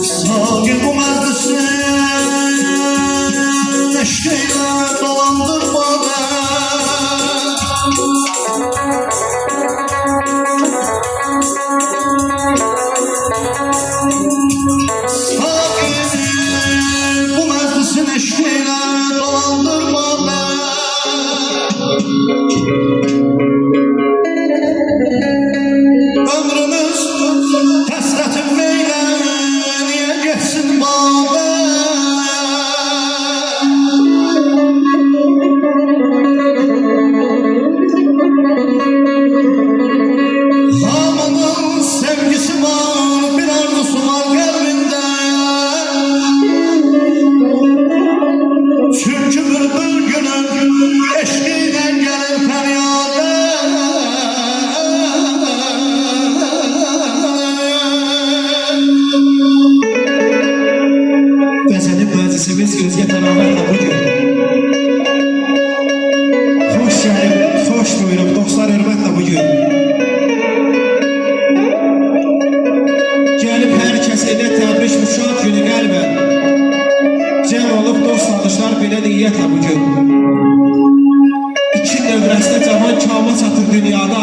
Sağır bu meclisin eşkeyle dolandırma bu meclisin eşkeyle dolandırma ömrümüz hasretim neyle niye geçsin bana hamının sevgisi var bir arzusu var kalbinde çünkü bülbül günün eşliğine gelir feryadı Gəzəlin məclisimiz Özgə Təravətlə bugün. Xoş gəlib, xoş buyurub, dostlar hörmətlə bugün. Gəlib hər kəs edə təbrik bu şad günü qəlbən. Cəm olub dost tanışlar belə niyyətlə bugün. İki növrəsdə cavan kama çatır dünyada.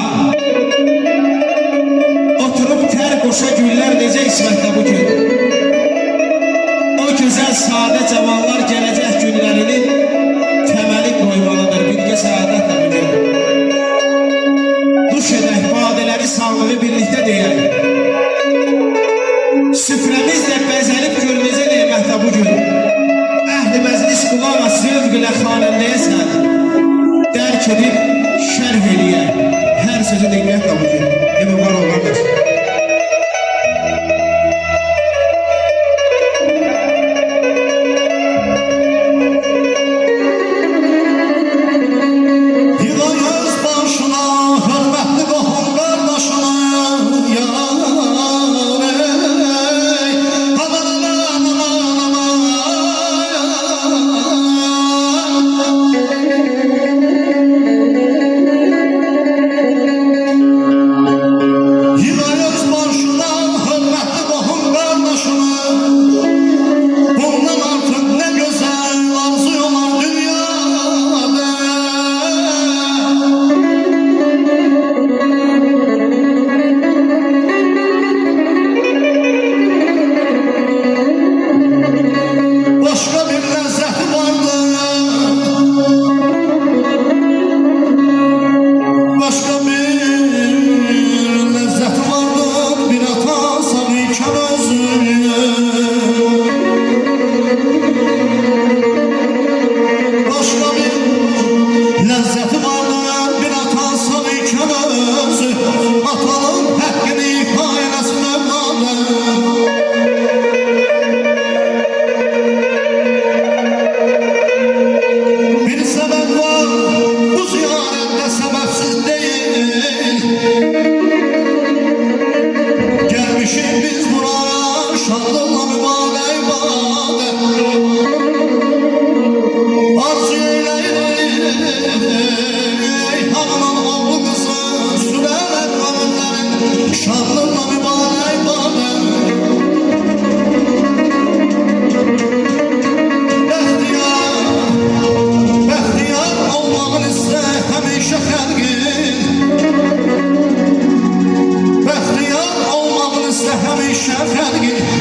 Oturub tər qoşa güllər necə ismətlə bugün. Güzel sadə cavanlar gələcək günlərinin təməli qoymalıdır birgə səadətlə bugün. Duş edək, badələri sağlığı birlikdə deyək. Süfrəmizlə bəzəlib gölməcə neymətlə bugün. Əhli məclis qulağa sövq ilə xanəndəyəsən. Dərk edib şərh eləyək. Hər sözü neymətlə bugün. Emin var ol qardaş. Bəxtiyar olmağın istə həmişə xəlqin